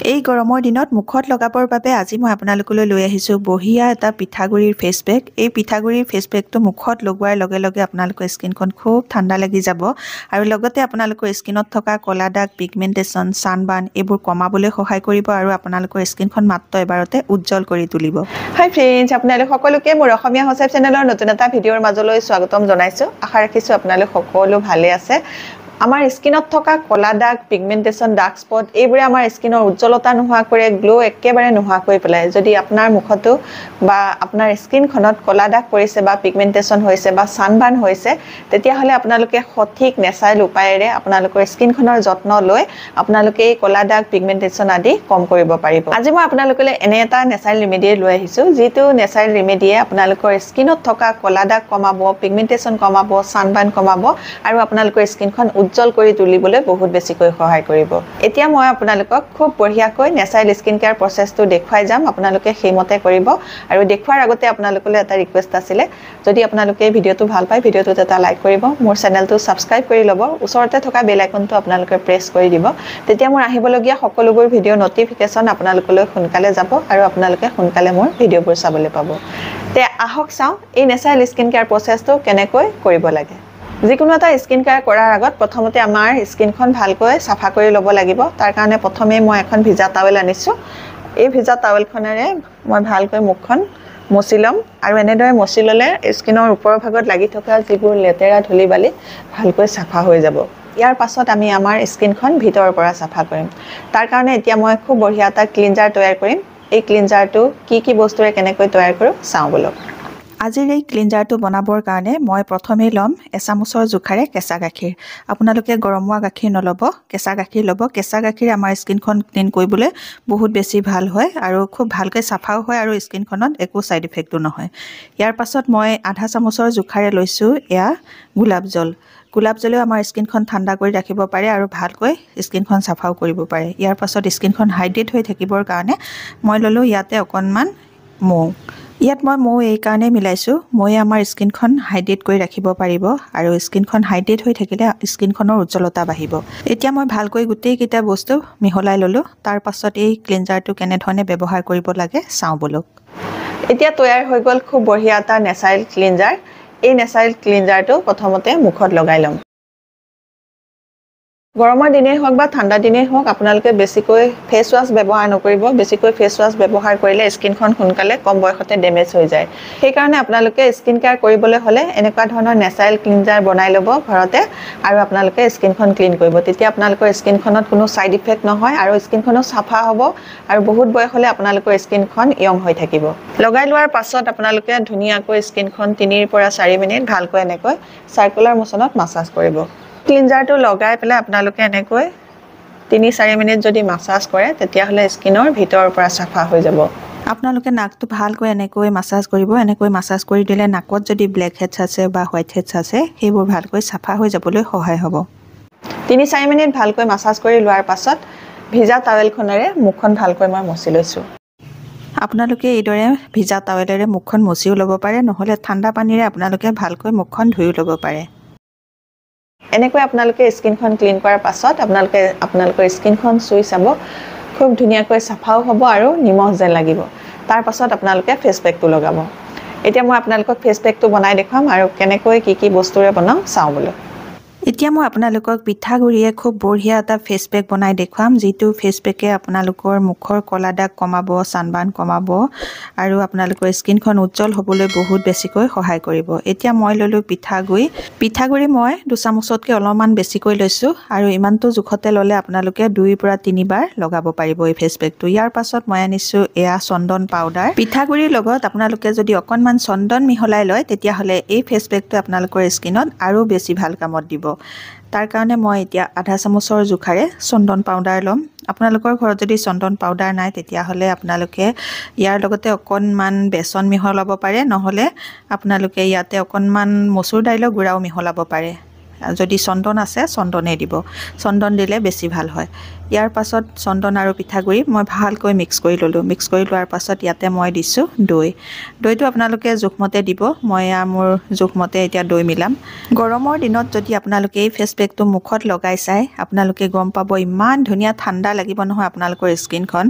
এই গৰমৰ দিনত মুখত লগাবৰ বাবে আজি মই আপোনালোকলৈ লৈ আহিছোঁ বঢ়িয়া এটা পিঠাগুড়িৰ ফেচ পেক। এই পিঠাগুড়িৰ ফেচ পেকটো মুখত লগোৱাৰ লগে লগে আপোনালোকৰ স্কিনখন খুব ঠাণ্ডা লাগি যাব আৰু লগতে আপোনালোকৰ স্কিনত থকা ক'লা দাগ, পিগমেণ্টেশ্যন, ছানবাৰ্ণ এইবোৰ কমাবলৈ সহায় কৰিব আৰু আপোনালোকৰ স্কিনখন মাত্ৰ এবাৰতে উজ্জ্বল কৰি তুলিব। হাই ফ্ৰেণ্ডছ, আপোনালোক সকলোকে মোৰ অসমীয়া সঁচাই চেনেলৰ নতুন এটা ভিডিঅ'ৰ মাজলৈ স্বাগতম জনাইছোঁ। আশা ৰাখিছোঁ আপোনালোক সকলো ভালে আছে। আমাৰ স্কিনত থকা ক'লা দাগ, পিগমেণ্টেশ্যন, ডাৰ্ক স্পট এইবোৰে আমাৰ স্কিনৰ উজ্জ্বলতা নোহোৱা কৰে, গ্লো একেবাৰে নোহোৱা কৰি পেলায়। যদি আপোনাৰ মুখতো বা আপোনাৰ স্কিনখনত ক'লা দাগ পৰিছে বা পিগমেণ্টেশ্যন হৈছে বা ছানবাৰ্ণ হৈছে, তেতিয়াহ'লে আপোনালোকে সঠিক নেচাৰেল উপায়েৰে আপোনালোকৰ স্কিনখনৰ যত্ন লৈ আপোনালোকে এই ক'লা দাগ, পিগমেণ্টেশ্যন আদি কম কৰিব পাৰিব। আজি মই আপোনালোকলৈ এনে এটা নেচাৰেল ৰেমেডি লৈ আহিছোঁ, যিটো নেচাৰেল ৰেমেডিয়ে আপোনালোকৰ স্কিনত থকা ক'লা দাগ কমাব, পিগমেণ্টেশ্যন কমাব, ছানবাৰ্ণ কমাব আৰু আপোনালোকৰ স্কিনখন উজ্জ্বল কৰি তুলিবলৈ বহুত বেছিকৈ সহায় কৰিব। এতিয়া মই আপোনালোকক খুব বঢ়িয়াকৈ নেচাৰেল স্কিন কেয়াৰ প্ৰচেছটো দেখুৱাই যাম। আপোনালোকে সেইমতে কৰিব আৰু দেখুৱাৰ আগতে আপোনালোকলৈ এটা ৰিকুৱেষ্ট আছিলে, যদি আপোনালোকে ভিডিঅ'টো ভাল পায় ভিডিঅ'টোত এটা লাইক কৰিব, মোৰ চেনেলটো ছাবস্ক্ৰাইব কৰি ল'ব, ওচৰতে থকা বেল আইকনটো আপোনালোকে প্ৰেছ কৰি দিব। তেতিয়া মোৰ আহিবলগীয়া সকলোবোৰ ভিডিঅ' ন'টিফিকেশ্যন আপোনালোকলৈ সোনকালে যাব আৰু আপোনালোকে সোনকালে মোৰ ভিডিঅ'বোৰ চাবলৈ পাব। তে আহক চাওঁ এই নেচাৰেল স্কিন কেয়াৰ প্ৰচেছটো কেনেকৈ কৰিব লাগে। যিকোনো এটা স্কিন কেয়াৰ কৰাৰ আগত প্ৰথমতে আমাৰ স্কিনখন ভালকৈ চাফা কৰি ল'ব লাগিব। তাৰ কাৰণে প্ৰথমে মই এখন ভিজা টাৱেল আনিছোঁ। এই ভিজা টাৱেলখনেৰে মই ভালকৈ মুখখন মচি ল'ম আৰু এনেদৰে মচি ল'লে স্কিনৰ ওপৰৰ ভাগত লাগি থকা যিবোৰ লেতেৰা ধূলি বালি ভালকৈ চাফা হৈ যাব। ইয়াৰ পাছত আমি আমাৰ স্কিনখন ভিতৰৰ পৰা চাফা কৰিম। তাৰ কাৰণে এতিয়া মই খুব বঢ়িয়া এটা ক্লিনজাৰ তৈয়াৰ কৰিম। এই ক্লিনজাৰটো কি বস্তুৰে কেনেকৈ তৈয়াৰ কৰোঁ চাওঁ বলক। আজিৰ এই ক্লিনজাৰটো বনাবৰ কাৰণে মই প্ৰথমেই ল'ম এচামুচৰ জোখাৰে কেঁচা গাখীৰ। আপোনালোকে গৰমোৱা গাখীৰ নল'ব, কেঁচা গাখীৰ ল'ব। কেঁচা গাখীৰে আমাৰ স্কিনখন ক্লিন কৰিবলৈ বহুত বেছি ভাল হয় আৰু খুব ভালকৈ চাফাও হয় আৰু স্কিনখনত একো ছাইড ইফেক্টো নহয়। ইয়াৰ পাছত মই আধা চামুচৰ জোখাৰে লৈছোঁ এয়া গোলাপ জল। গোলাপ জলেও আমাৰ স্কিনখন ঠাণ্ডা কৰি ৰাখিব পাৰে আৰু ভালকৈ স্কিনখন চাফাও কৰিব পাৰে। ইয়াৰ পাছত স্কিনখন হাইড্ৰেট হৈ থাকিবৰ কাৰণে মই ল'লোঁ ইয়াতে অকণমান মৌ। ইয়াত মই মৌ এই কাৰণে মিলাইছোঁ, মৌয়ে আমাৰ স্কিনখন হাইড্ৰেট কৰি ৰাখিব পাৰিব আৰু স্কিনখন হাইড্ৰেট হৈ থাকিলে স্কিনখনৰ উজ্জ্বলতা বাঢ়িব। এতিয়া মই ভালকৈ গোটেইকেইটা বস্তু মিহলাই ল'লোঁ। তাৰ পাছত এই ক্লিনজাৰটো কেনেধৰণে ব্যৱহাৰ কৰিব লাগে চাওঁ বলক। এতিয়া তৈয়াৰ হৈ গ'ল খুব বঢ়িয়া এটা নেচাৰেল ক্লিনজাৰ। এই নেচাৰেল ক্লিনজাৰটো প্ৰথমতে মুখত লগাই ল'ম। গৰমৰ দিনেই হওক বা ঠাণ্ডা দিনেই হওক আপোনালোকে বেছিকৈ ফেচ ৱাছ ব্যৱহাৰ নকৰিব। বেছিকৈ ফেচ ৱাছ ব্যৱহাৰ কৰিলে স্কিনখন সোনকালে কম বয়সতে ডেমেজ হৈ যায়। সেইকাৰণে আপোনালোকে স্কিন কেয়াৰ কৰিবলৈ হ'লে এনেকুৱা ধৰণৰ নেচাৰেল ক্লিনজাৰ বনাই ল'ব ঘৰতে আৰু আপোনালোকে স্কিনখন ক্লিন কৰিব। তেতিয়া আপোনালোকৰ স্কিনখনত কোনো ছাইড ইফেক্ট নহয় আৰু স্কিনখনো চাফা হ'ব আৰু বহুত বয়স হ'লে আপোনালোকৰ স্কিনখন য়ং হৈ থাকিব। লগাই লোৱাৰ পাছত আপোনালোকে ধুনীয়াকৈ স্কিনখন 3 পৰা 4 মিনিট ভালকৈ এনেকৈ চাৰ্কুলাৰ মোচনত মাছাজ কৰিব। ক্লিনজাৰটো লগাই পেলাই আপোনালোকে এনেকৈ 3-4 মিনিট যদি মাছাজ কৰে তেতিয়াহ'লে স্কিনৰ ভিতৰৰ পৰা চাফা হৈ যাব। আপোনালোকে নাকটো ভালকৈ এনেকৈ মাছাজ কৰিব। এনেকৈ মাছাজ কৰি দিলে নাকত যদি ব্লেক হেডছ আছে বা হোৱাইট হেডছ আছে সেইবোৰ ভালকৈ চাফা হৈ যাবলৈ সহায় হ'ব। 3-4 মিনিট ভালকৈ মাছাজ কৰি লোৱাৰ পাছত ভিজা টাৱেলখনেৰে মুখখন ভালকৈ মই মচি লৈছোঁ। আপোনালোকে এইদৰে ভিজা টাৱেলেৰে মুখখন মচিও ল'ব পাৰে, নহ'লে ঠাণ্ডা পানীৰে আপোনালোকে ভালকৈ মুখখন ধুইও ল'ব পাৰে। এনেকৈ আপোনালোকে স্কিনখন ক্লিন কৰাৰ পাছত আপোনালোকৰ স্কিনখন চুই চাব, খুব ধুনীয়াকৈ চাফাও হ'ব আৰু নিমখ যেন লাগিব। তাৰ পাছত আপোনালোকে ফেচ পেকটো লগাব। এতিয়া মই আপোনালোকক ফেচ পেকটো বনাই দেখুৱাম আৰু কেনেকৈ কি বস্তুৰে বনাওঁ চাওঁ বোলো। এতিয়া মই আপোনালোকক পিঠাগুড়িয়ে খুব বঢ়িয়া এটা ফেচ পেক বনাই দেখুৱাম, যিটো ফেচ পেকে আপোনালোকৰ মুখৰ ক'লা দাগ কমাব, ছানবাৰ্ণ কমাব আৰু আপোনালোকৰ স্কিনখন উজ্জ্বল হ'বলৈ বহুত বেছিকৈ সহায় কৰিব। এতিয়া মই ল'লোঁ পিঠাগুড়ি মই 2 চামুচতকৈ অলপমান বেছিকৈ লৈছোঁ আৰু ইমানটো জোখতে ল'লে আপোনালোকে 2 পৰা 3 বাৰ লগাব পাৰিব এই ফেচ পেকটো। ইয়াৰ পাছত মই আনিছোঁ এয়া চন্দন পাউডাৰ। পিঠাগুড়িৰ লগত আপোনালোকে যদি অকণমান চন্দন মিহলাই লয় তেতিয়াহ'লে এই ফেচ পেকটো আপোনালোকৰ স্কিনত আৰু বেছি ভাল কামত দিব। তাৰ কাৰণে মই এতিয়া আধা চামুচৰ জোখাৰে চন্দন পাউডাৰ ল'ম। আপোনালোকৰ ঘৰত যদি চন্দন পাউডাৰ নাই তেতিয়াহ'লে আপোনালোকে ইয়াৰ লগতে অকণমান বেচন মিহলাব পাৰে, নহ'লে আপোনালোকে ইয়াতে অকণমান মচুৰ দাইলৰ গুড়াও মিহলাব পাৰে। যদি চন্দন আছে চন্দনেই দিব, চন্দন দিলে বেছি ভাল হয়। ইয়াৰ পাছত চন্দন আৰু পিঠাগুড়ি মই ভালকৈ মিক্স কৰি ল'লোঁ মিক্স কৰি লোৱাৰ পাছত ইয়াতে মই দিছোঁ দৈটো আপোনালোকে জোখমতে দিব মই মোৰ জোখমতে এতিয়া দৈ মিলাম গৰমৰ দিনত যদি আপোনালোকে এই ফেচ পেকটো মুখত লগাই চাই আপোনালোকে গম পাব ইমান ধুনীয়া ঠাণ্ডা লাগিব নহয় আপোনালোকৰ স্কিনখন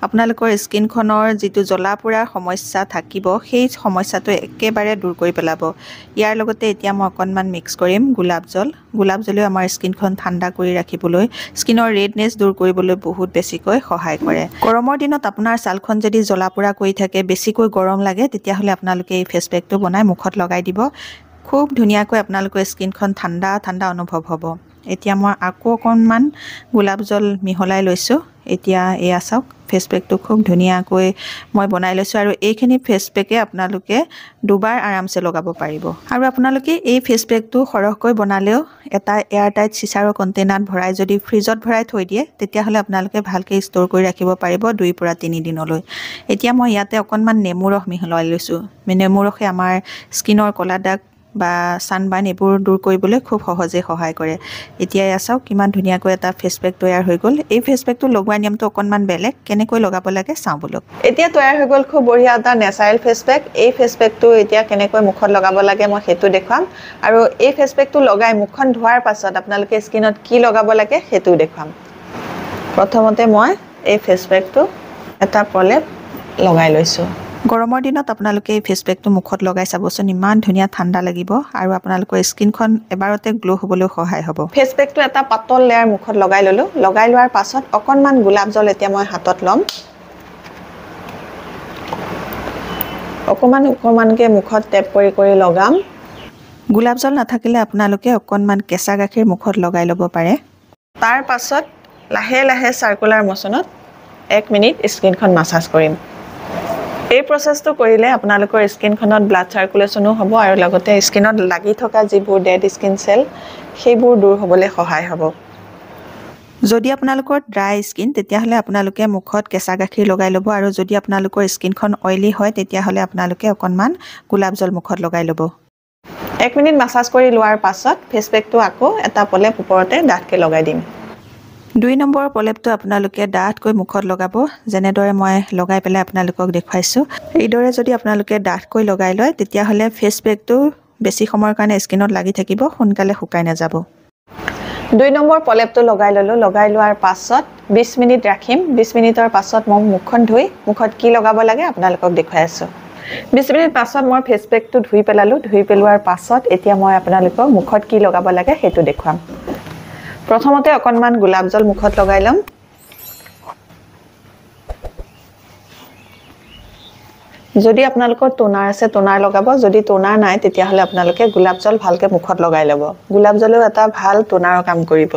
আপোনালোকৰ স্কিনখনৰ যিটো জ্বলা পোৰা সমস্যা থাকিব সেই সমস্যাটো একেবাৰে দূৰ কৰি পেলাব ইয়াৰ লগতে এতিয়া মই অকণমান মিক্স কৰিম গোলাপ জলেও আমাৰ স্কিনখন ঠাণ্ডা কৰি ৰাখিবলৈ স্কিনৰ ৰেডনেছ দূৰ কৰিবলৈ বহুত বেছিকৈ সহায় কৰে গৰমৰ দিনত আপোনাৰ ছালখন যদি জ্বলা পোৰা কৰি থাকে বেছিকৈ গৰম লাগে তেতিয়াহ'লে আপোনালোকে এই ফেচ পেকটো বনাই মুখত লগাই দিব খুব ধুনীয়াকৈ আপোনালোকৰ স্কিনখন ঠাণ্ডা অনুভৱ হ'ব এতিয়া মই আকৌ অকণমান গোলাপ জল মিহলাই লৈছোঁ এতিয়া এয়া চাওক ফেচ পেকটো খুব ধুনীয়াকৈ মই বনাই লৈছোঁ আৰু এইখিনি ফেচ পেকে আপোনালোকে দুবাৰ আৰামছে লগাব পাৰিব আৰু আপোনালোকে এই ফেচ পেকটো সৰহকৈ বনালেও এটা এয়াৰটাইট চিচাৰৰ কণ্টেইনাৰত ভৰাই যদি ফ্ৰিজত ভৰাই থৈ দিয়ে তেতিয়াহ'লে আপোনালোকে ভালকৈ ষ্ট'ৰ কৰি ৰাখিব পাৰিব 2 পৰা 3 দিনলৈ এতিয়া মই ইয়াতে অকণমান নেমু ৰস মিহলাই লৈছোঁ নেমু ৰসে আমাৰ স্কিনৰ ক'লা দাগ বা সানবাৰ্ণ এইবোৰ দূৰ কৰিবলৈ খুব সহজে সহায় কৰে এতিয়া এয়া চাওক কিমান ধুনীয়াকৈ এটা ফেচ পেক তৈয়াৰ হৈ গ'ল এই ফেচ পেকটো লগোৱাৰ নিয়মটো অকণমান বেলেগ কেনেকৈ লগাব লাগে চাওঁ বলক এতিয়া তৈয়াৰ হৈ গ'ল খুব বঢ়িয়া এটা নেচাৰেল ফেচ পেক এই ফেচ পেকটো এতিয়া কেনেকৈ মুখত লগাব লাগে মই সেইটো দেখুৱাম আৰু এই ফেচ পেকটো লগাই মুখখন ধোৱাৰ পাছত আপোনালোকে স্কিনত কি লগাব লাগে সেইটো দেখুৱাম প্ৰথমতে মই এই ফেচ পেকটো এটা প্ৰলেপ লগাই লৈছোঁ গৰমৰ দিনত আপোনালোকে এই ফেচ পেকটো মুখত লগাই চাবচোন ইমান ধুনীয়া ঠাণ্ডা লাগিব আৰু আপোনালোকৰ স্কিনখন এবাৰতে গ্লো হ'বলৈ সহায় হ'ব ফেচ পেকটো এটা পাতল লেয়াৰ মুখত লগাই ল'লোঁ লগাই লোৱাৰ পাছত অকণমান গোলাপ জল এতিয়া মই হাতত ল'ম অকণমানকৈ মুখত টেপ কৰি লগাম গোলাপ জল নাথাকিলে আপোনালোকে অকণমান কেঁচা গাখীৰ মুখত লগাই ল'ব পাৰে তাৰ পাছত লাহে লাহে চাৰ্কুলাৰ মোচনত 1 মিনিট স্কিনখন মাছাজ কৰিম এই প্ৰচেছটো কৰিলে আপোনালোকৰ স্কিনখনত ব্লাড চাৰ্কুলেশ্যনো হ'ব আৰু লগতে স্কিনত লাগি থকা যিবোৰ ডেড স্কিন চেল সেইবোৰ দূৰ হ'বলৈ সহায় হ'ব যদি আপোনালোকৰ ড্ৰাই স্কিন তেতিয়াহ'লে আপোনালোকে মুখত কেঁচা গাখীৰ লগাই ল'ব আৰু যদি আপোনালোকৰ স্কিনখন অইলি হয় তেতিয়াহ'লে আপোনালোকে অকণমান গোলাপ জল মুখত লগাই ল'ব 1 মিনিট মাছাজ কৰি লোৱাৰ পাছত ফেচ পেকটো আকৌ এটা প্ৰলেপ ওপৰতে ডাঠকৈ লগাই দিম 2 নম্বৰ প্ৰলেপটো আপোনালোকে ডাঠকৈ মুখত লগাব যেনেদৰে মই লগাই পেলাই আপোনালোকক দেখুৱাইছোঁ এইদৰে যদি আপোনালোকে ডাঠকৈ লগাই লয় তেতিয়াহ'লে ফেচ পেকটো বেছি সময়ৰ কাৰণে স্কিনত লাগি থাকিব সোনকালে শুকাই নাযাব 2 নম্বৰ প্ৰলেপটো লগাই ল'লোঁ লগাই লোৱাৰ পাছত 20 মিনিট ৰাখিম 20 মিনিটৰ পাছত মই মুখখন ধুই মুখত কি লগাব লাগে আপোনালোকক দেখুৱাই আছোঁ 20 মিনিট পাছত মই ফেচ পেকটো ধুই পেলালোঁ ধুই পেলোৱাৰ পাছত এতিয়া মই আপোনালোকক মুখত কি লগাব লাগে সেইটো দেখুৱাম প্ৰথমতে অকণমান গোলাপ জল মুখত লগাই ল'ম যদি আপোনালোকৰ টোনাৰ আছে টোনাৰ লগাব যদি টোনাৰ নাই তেতিয়াহ'লে আপোনালোকে গোলাপ জল ভালকৈ মুখত লগাই ল'ব গোলাপ জলেও এটা ভাল টোনাৰৰ কাম কৰিব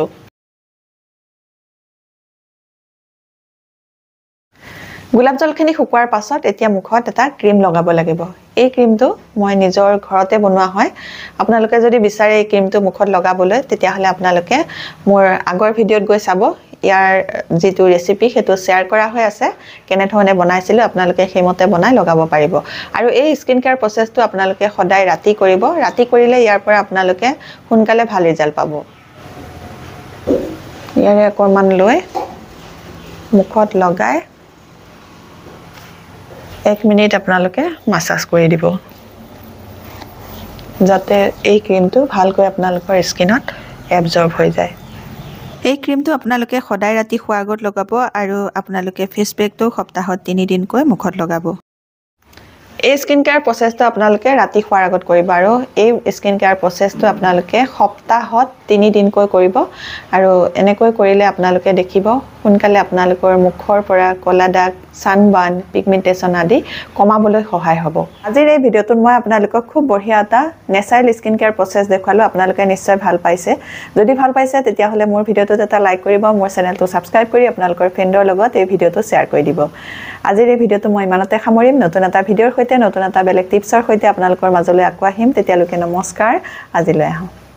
গোলাপ জলখিনি শুকোৱাৰ পাছত এতিয়া মুখত এটা ক্ৰীম লগাব লাগিব এই ক্ৰীমটো মই নিজৰ ঘৰতে বনোৱা হয় আপোনালোকে যদি বিচাৰে এই ক্ৰীমটো মুখত লগাবলৈ তেতিয়াহ'লে আপোনালোকে মোৰ আগৰ ভিডিঅ'ত গৈ চাব ইয়াৰ যিটো ৰেচিপি সেইটো শ্বেয়াৰ কৰা হৈ আছে কেনেধৰণে বনাইছিলোঁ আপোনালোকে সেইমতে বনাই লগাব পাৰিব আৰু এই স্কিন কেয়াৰ প্ৰচেছটো আপোনালোকে সদায় ৰাতি কৰিব ৰাতি কৰিলে ইয়াৰ পৰা আপোনালোকে সোনকালে ভাল ৰিজাল্ট পাব ইয়াৰে অকণমান লৈ মুখত লগাই 1 মিনিট আপোনালোকে মাছাজ কৰি দিব যাতে এই ক্ৰীমটো ভালকৈ আপোনালোকৰ স্কিনত এবজৰ্ব হৈ যায় এই ক্ৰীমটো আপোনালোকে সদায় ৰাতি শোৱাৰ আগত লগাব আৰু আপোনালোকে ফেচ পেকটো সপ্তাহত 3 দিনকৈ মুখত লগাব এই স্কিন কেয়াৰ প্ৰচেছটো আপোনালোকে ৰাতি শোৱাৰ আগত কৰিব আৰু এই স্কিন কেয়াৰ প্ৰচেছটো আপোনালোকে সপ্তাহত 3 দিনকৈ কৰিব আৰু এনেকৈ কৰিলে আপোনালোকে দেখিব সোনকালে আপোনালোকৰ মুখৰ পৰা ক'লা দাগ সানবাৰ্ণ পিগমেণ্টেশ্যন আদি কমাবলৈ সহায় হ'ব আজিৰ এই ভিডিঅ'টোত মই আপোনালোকক খুব বঢ়িয়া এটা নেচাৰেল স্কিন কেয়াৰ প্ৰচেছ দেখুৱালোঁ আপোনালোকে নিশ্চয় ভাল পাইছে যদি ভাল পাইছে তেতিয়াহ'লে মোৰ ভিডিঅ'টোত এটা লাইক কৰিব মোৰ চেনেলটো ছাবস্ক্ৰাইব কৰি আপোনালোকৰ ফ্ৰেণ্ডৰ লগত এই ভিডিঅ'টো শ্বেয়াৰ কৰি দিব আজিৰ এই ভিডিঅ'টো মই ইমানতে সামৰিম নতুন এটা ভিডিঅ'ৰ সৈতে নতুন এটা বেলেগ টিপছৰ সৈতে আপোনালোকৰ মাজলৈ আকৌ আহিম তেতিয়ালৈকে নমস্কাৰ আজিলৈ আহোঁ